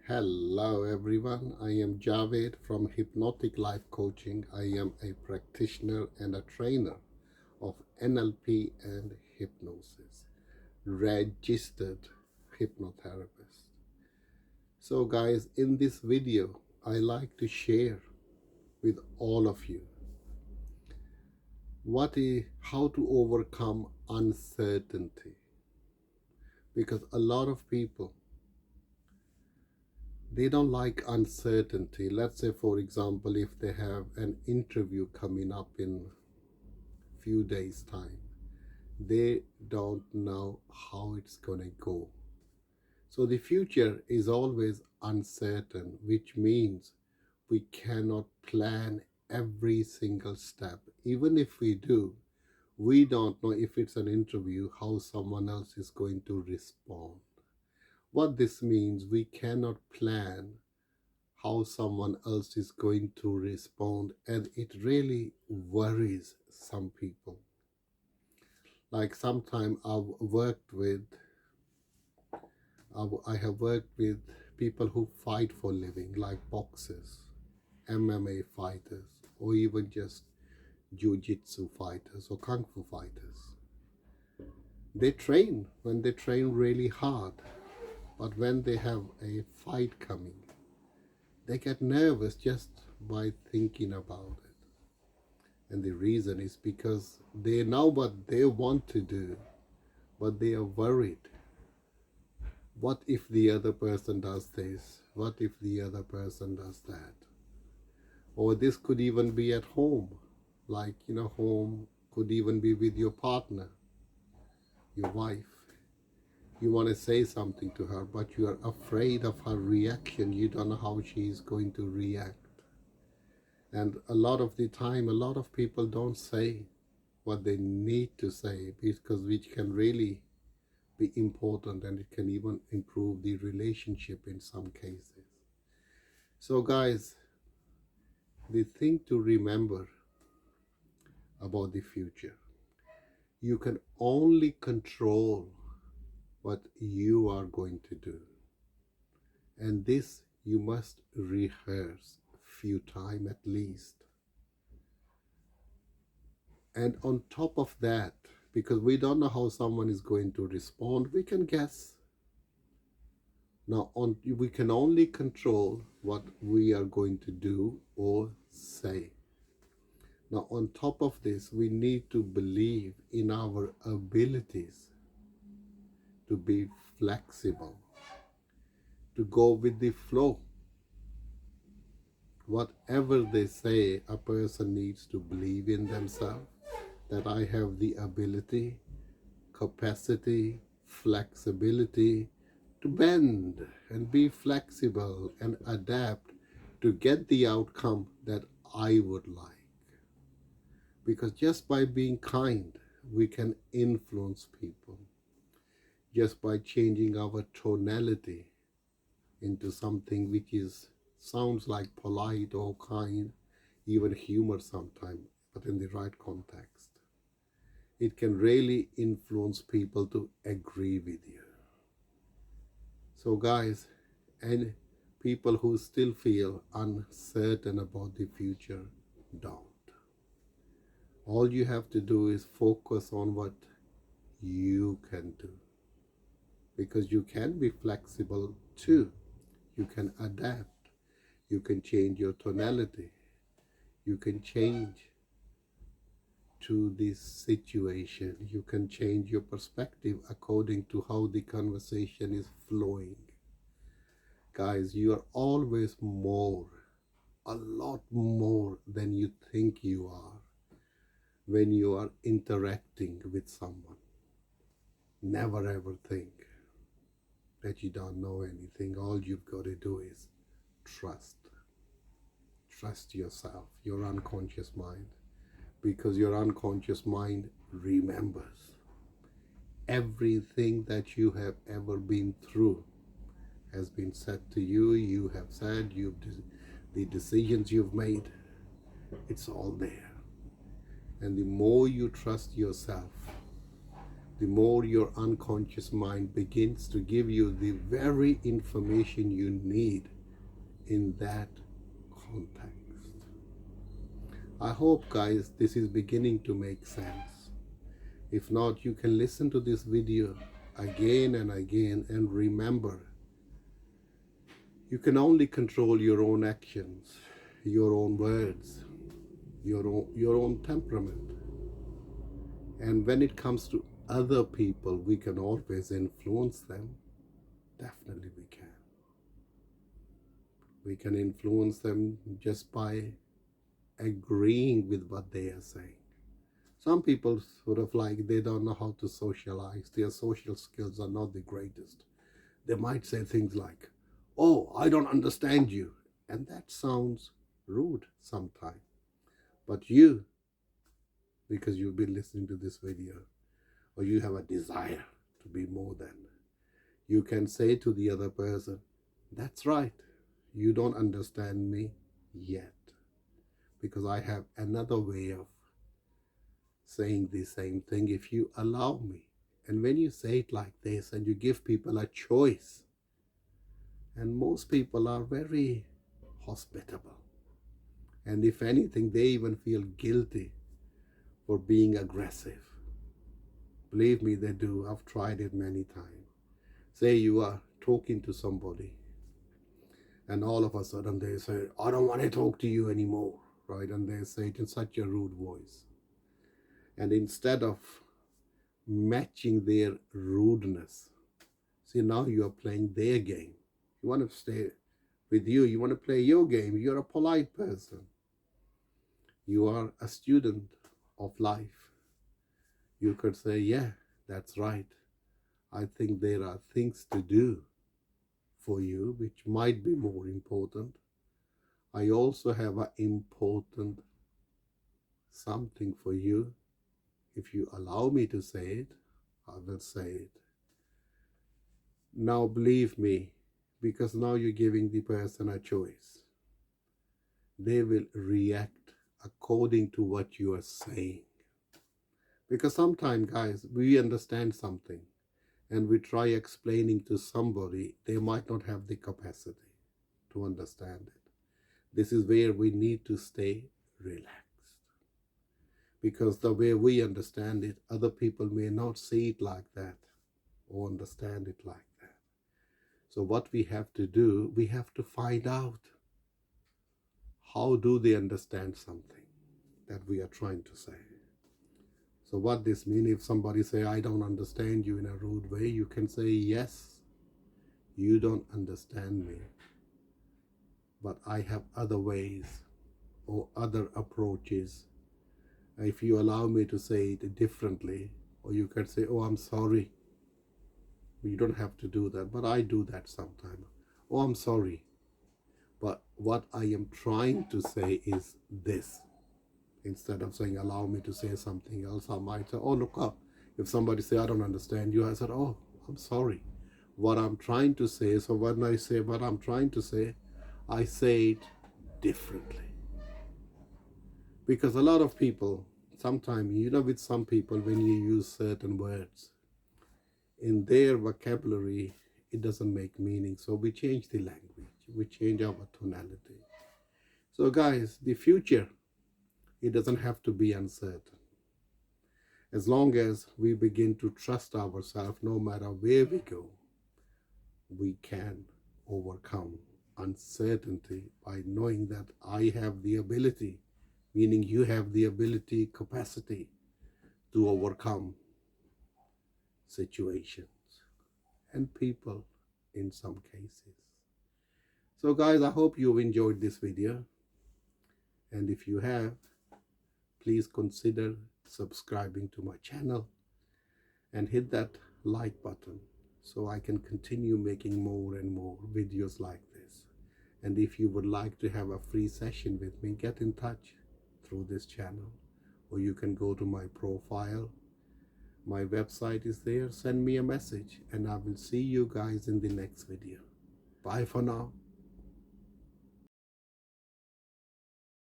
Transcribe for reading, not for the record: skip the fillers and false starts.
Hello everyone, I am Javaid from Hypnotic Life Coaching. I am a practitioner and a trainer of NLP and hypnosis, registered hypnotherapist. So guys, in this video, I like to share with all of you how to overcome uncertainty, because a lot of people, they don't like uncertainty. Let's say, for example, if they have an interview coming up in few days time, they don't know how it's gonna go. So the future is always uncertain, which means we cannot plan every single step. Even if we do, we don't know if it's an interview how someone else is going to respond. What this means, we cannot plan how someone else is going to respond, and it really worries some people. Like sometimes I have worked with people who fight for living, like boxers, MMA fighters, or even just jiu-jitsu fighters or kung fu fighters. They train when they train really hard, but when they have a fight coming, they get nervous just by thinking about it. And the reason is because they know what they want to do, but they are worried. What if the other person does this? What if the other person does that? Or this could even be at home. Like, home could even be with your partner, your wife. You want to say something to her, but you are afraid of her reaction. You don't know how she is going to react. And a lot of the time, a lot of people don't say what they need to say, because which can really be important, and it can even improve the relationship in some cases. So guys, the thing to remember about the future, you can only control what you are going to do, and this you must rehearse few times at least. And on top of that, because we don't know how someone is going to respond, we can guess. Now, we can only control what we are going to do or say. Now, on top of this, we need to believe in our abilities to be flexible, to go with the flow. Whatever they say, a person needs to believe in themselves, that I have the ability, capacity, flexibility to bend and be flexible and adapt to get the outcome that I would like. Because just by being kind, we can influence people. Just by changing our tonality into something which sounds like polite or kind, even humor sometimes, but in the right context, it can really influence people to agree with you. So guys, and people who still feel uncertain about the future, don't. All you have to do is focus on what you can do, because you can be flexible too. You can adapt. You can change your tonality. You can change to this situation. You can change your perspective according to how the conversation is flowing. Guys, you are always more, a lot more than you think you are when you are interacting with someone. Never ever think that you don't know anything. All you've got to do is trust. Trust yourself, your unconscious mind, because your unconscious mind remembers everything that you have ever been through has been said to you. You have said, the decisions you've made, it's all there. And the more you trust yourself, the more your unconscious mind begins to give you the very information you need in that context. I hope, guys, this is beginning to make sense. If not, you can listen to this video again and again and remember, you can only control your own actions, your own words, your own temperament. And when it comes to other people, we can always influence them. Definitely we can. We can influence them just by agreeing with what they are saying. Some people sort of like, they don't know how to socialize. Their social skills are not the greatest. They might say things like, "Oh, I don't understand you." And that sounds rude sometimes. But you, because you've been listening to this video, or you have a desire to be more than, you can say to the other person, "That's right, you don't understand me yet, because I have another way of saying the same thing if you allow me." And when you say it like this and you give people a choice, and most people are very hospitable, and if anything, they even feel guilty for being aggressive. Believe me, they do. I've tried it many times. Say you are talking to somebody, and all of a sudden they say, "I don't want to talk to you anymore," right? And they say it in such a rude voice. And instead of matching their rudeness, see, now you are playing their game. You want to stay with you. You want to play your game. You're a polite person. You are a student of life. You could say, "Yeah, that's right. I think there are things to do for you which might be more important. I also have an important something for you. If you allow me to say it, I will say it." Now believe me, because now you're giving the person a choice. They will react according to what you are saying. Because sometimes, guys, we understand something and we try explaining to somebody, they might not have the capacity to understand it. This is where we need to stay relaxed. Because the way we understand it, other people may not see it like that or understand it like that. So what we have to do, we have to find out, how do they understand something that we are trying to say. So what this means, if somebody say, "I don't understand you," in a rude way, you can say, "Yes, you don't understand me, but I have other ways or other approaches. If you allow me to say it differently," or you can say, "Oh, I'm sorry." You don't have to do that, but I do that sometimes. "Oh, I'm sorry, but what I am trying to say is this." Instead of saying, "Allow me to say something else," I might say, "Oh, look up." If somebody say, "I don't understand you," I said, "Oh, I'm sorry. What I'm trying to say," so when I say what I'm trying to say, I say it differently. Because a lot of people, sometimes, with some people, when you use certain words, in their vocabulary, it doesn't make meaning. So we change the language. We change our tonality. So guys, the future, it doesn't have to be uncertain. As long as we begin to trust ourselves, no matter where we go, we can overcome uncertainty by knowing that I have the ability, meaning you have the ability, capacity to overcome situations and people in some cases. So guys, I hope you've enjoyed this video. And if you have, please consider subscribing to my channel and hit that like button so I can continue making more and more videos like this. And if you would like to have a free session with me, get in touch through this channel, or you can go to my profile. My website is there. Send me a message and I will see you guys in the next video. Bye for now.